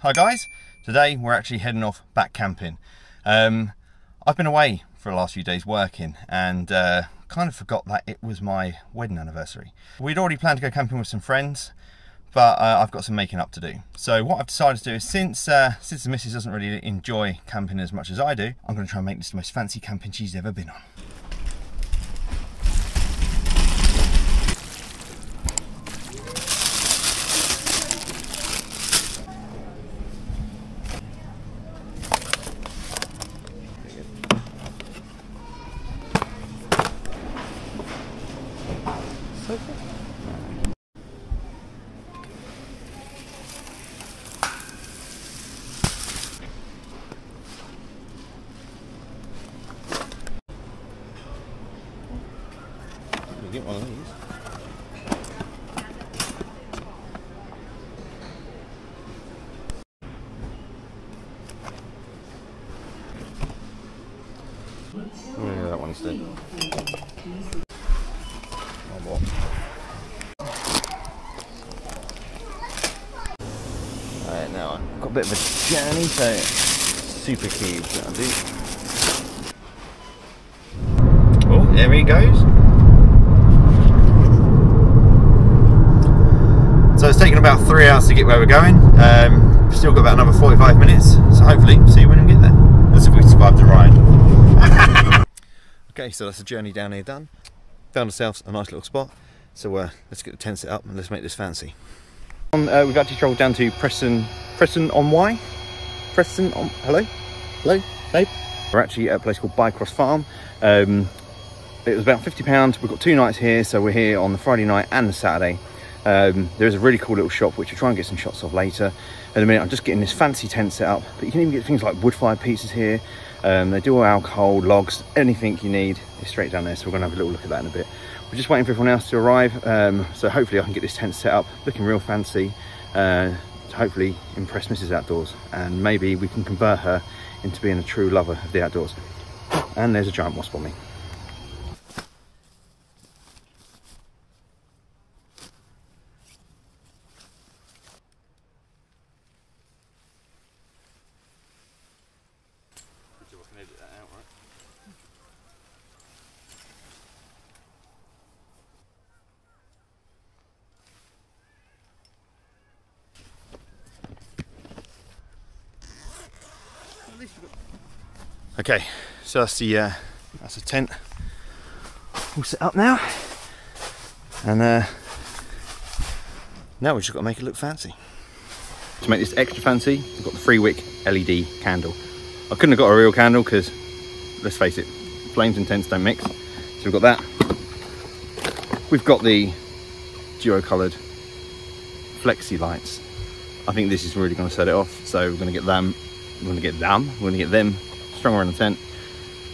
Hi guys, today we're actually heading off back camping. I've been away for the last few days working and kind of forgot that it was my wedding anniversary. We'd already planned to go camping with some friends, but I've got some making up to do. So what I've decided to do is, since the missus doesn't really enjoy camping as much as I do, I'm going to try and make this the most fancy camping she's ever been on. Get one of these. Yeah, that one's dead. Oh, what? Alright, now I've got a bit of a journey, so super key. That'll do. Oh, there he goes. So it's taken about 3 hours to get where we're going. Still got about another 45 minutes, so hopefully see you when we get there. Let's see if we survive the ride. Okay, so that's the journey down here done. Found ourselves a nice little spot. So let's get the tent set up and let's make this fancy. We've actually travelled down to Preston on Wye. Preston on, hello, babe. We're actually at a place called Bycross Farm. It was about £50. We've got 2 nights here, so we're here on the Friday night and the Saturday. There's a really cool little shop which we'll try and get some shots of later. In a minute, I'm just getting this fancy tent set up, but you can even get things like wood-fired pizzas here. They do all alcohol, logs, anything you need is straight down there, so we're going to have a little look at that in a bit. We're just waiting for everyone else to arrive, so hopefully I can get this tent set up, looking real fancy, to hopefully impress Mrs. Outdoors, and maybe we can convert her into being a true lover of the outdoors. And there's a giant wasp on me. Okay, so that's the tent all set up now, and now we've just got to make it look fancy. To make this extra fancy, we've got the 3-wick LED candle. I couldn't have got a real candle because, let's face it, flames and tents don't mix. So we've got that. We've got the duo-coloured flexi lights. I think this is really going to set it off. So we're going to get them. We're going to get them strung around the tent.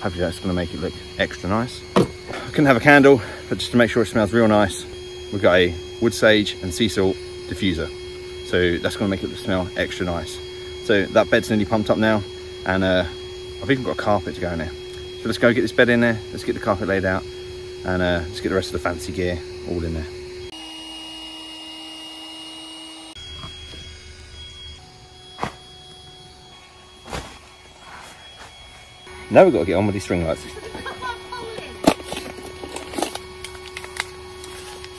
Hopefully that's going to make it look extra nice. I couldn't have a candle, but just to make sure it smells real nice, we've got a wood sage and sea salt diffuser. So that's going to make it smell extra nice. So that bed's nearly pumped up now, and I've even got a carpet to go in there. So let's go get this bed in there, let's get the carpet laid out, and let's get the rest of the fancy gear all in there. Now we've got to get on with these string lights.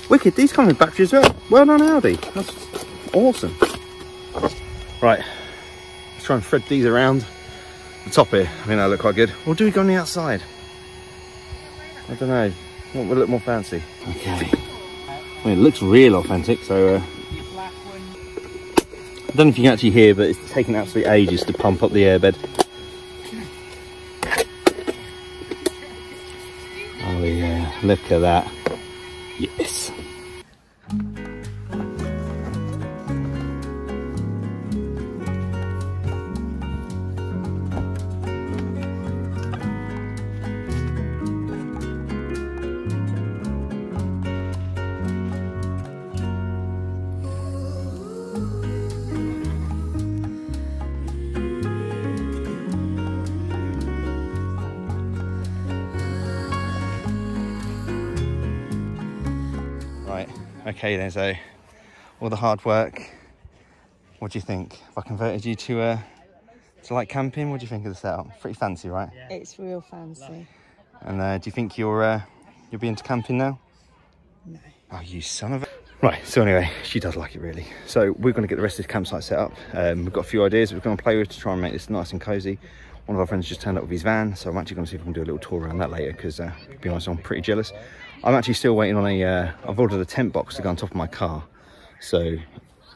Wicked, these come with batteries as well. Well done, Audi. That's awesome. Right, let's try and thread these around the top here. I think that'll look quite good. Or do we go on the outside? I don't know. What would look more fancy? Okay. I mean, it looks real authentic, so I don't know if you can actually hear, but it's taken absolutely ages to pump up the airbed. Oh yeah, look at that. Yes. Okay then, so all the hard work What do you think? If I converted you to like camping, what do you think of the setup? Pretty fancy, right? It's real fancy. And do you think you'll be into camping now? No. Oh, you son of a... Right, so anyway, she does like it really. So we're going to get the rest of this campsite set up. We've got a few ideas we're going to play with to try and make this nice and cosy. One of our friends just turned up with his van, so I'm actually going to see if I can do a little tour around that later, because to be honest, I'm pretty jealous. I'm actually still waiting on I've ordered a tent box to go on top of my car. So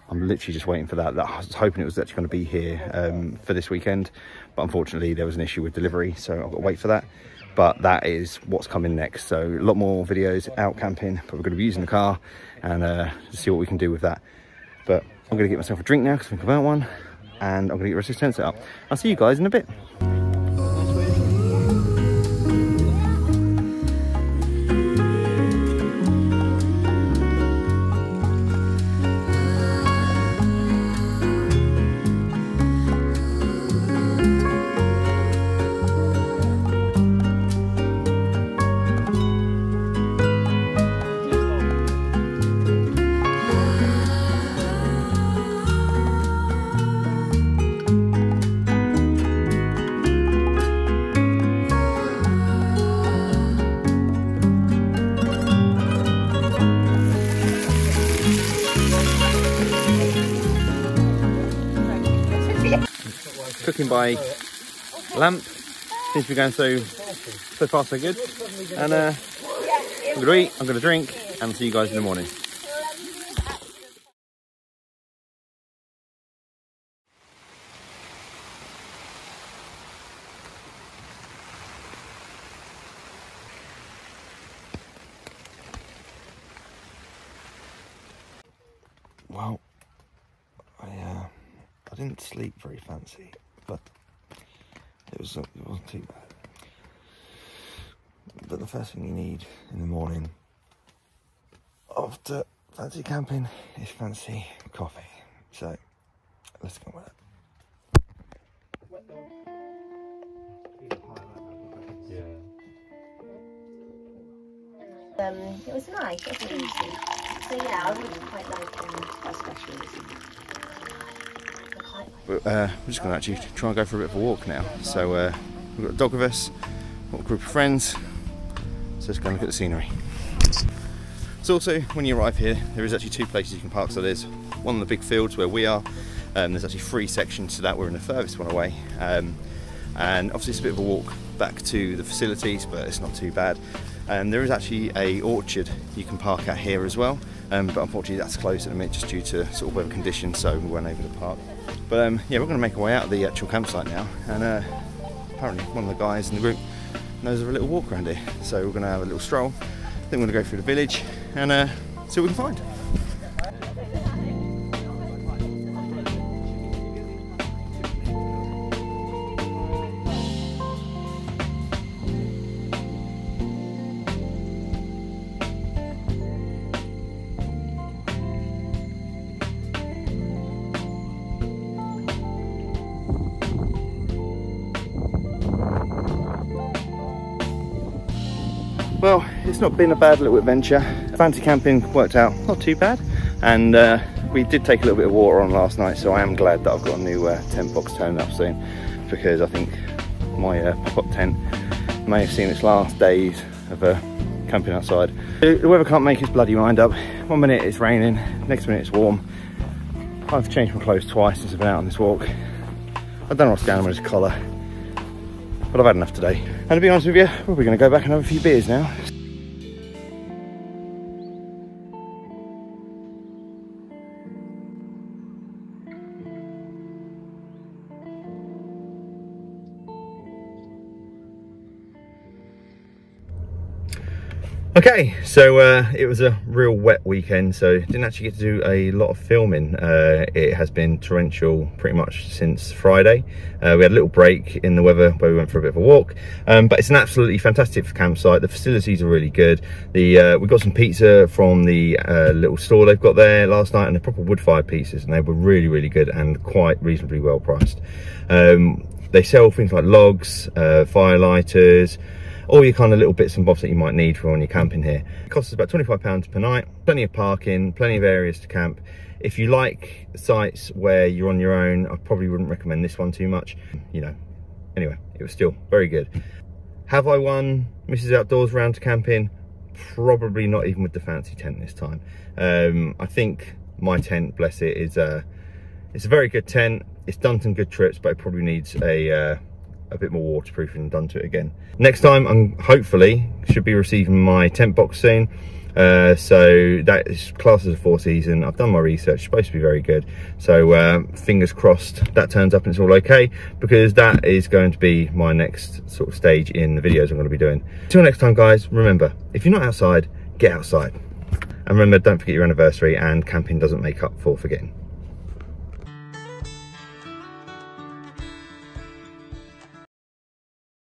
I'm literally just waiting for that. I was hoping it was actually going to be here for this weekend, but unfortunately there was an issue with delivery, so I've got to wait for that. But that is what's coming next. So a lot more videos out camping, but we're going to be using the car and see what we can do with that. But I'm going to get myself a drink now because I think about one, and I'm going to get the rest of this tent set up. I'll see you guys in a bit. Cooking by Lamp, seems to be going so far so good. And I'm going to eat, I'm going to drink, and I'll see you guys in the morning. Well, I didn't sleep very fancy, but it wasn't too bad. But the first thing you need in the morning after fancy camping is fancy coffee. So let's go with it. It was nice, it was easy. So yeah, I would quite like a special. But we're just going to actually try and go for a bit of a walk now. So we've got a dog with us, got a group of friends, so let's go and look at the scenery. So also, when you arrive here, there is actually two places you can park. So there's one in the big fields where we are, there's actually 3 sections to that. We're in the furthest one away, and obviously it's a bit of a walk back to the facilities, but it's not too bad. And there is actually a orchard you can park at here as well, but unfortunately that's closed at the minute just due to sort of weather conditions, so we weren't able to park. But yeah, we're going to make our way out of the actual campsite now, and apparently one of the guys in the group knows of a little walk around here, so we're going to have a little stroll. Then we're going to go through the village and see what we can find. Well, it's not been a bad little adventure. Fancy camping worked out not too bad, and we did take a little bit of water on last night, so I am glad that I've got a new tent box turning up soon, because I think my pop-up tent may have seen its last days of camping outside. The weather can't make its bloody mind up. One minute it's raining, next minute it's warm. I've changed my clothes twice since I've been out on this walk. I don't know what's going on with this collar, but I've had enough today. And to be honest with you, we're probably going to go back and have a few beers now. Okay, so it was a real wet weekend, so didn't actually get to do a lot of filming. It has been torrential pretty much since Friday. We had a little break in the weather where we went for a bit of a walk, but it's an absolutely fantastic campsite. The facilities are really good. We got some pizza from the little store they've got there last night, and they're proper wood-fired pizzas, and they were really, really good and quite reasonably well priced. They sell things like logs, fire lighters, all your kind of little bits and bobs that you might need for when you're camping here. It costs us about £25 per night, plenty of parking, plenty of areas to camp. If you like sites where you're on your own, I probably wouldn't recommend this one too much. You know, anyway, it was still very good. Have I won Mrs. Outdoors round to camping? Probably not, even with the fancy tent this time. I think my tent, bless it, is it's a very good tent. It's done some good trips, but it probably needs a bit more waterproofing done to it again. Next time, I'm hopefully should be receiving my tent box soon. So that is classed as a 4-season. I've done my research, it's supposed to be very good. So fingers crossed that turns up and it's all okay, because that is going to be my next sort of stage in the videos I'm going to be doing. Till next time, guys, remember, if you're not outside, get outside. And remember, don't forget your anniversary, and camping doesn't make up for forgetting.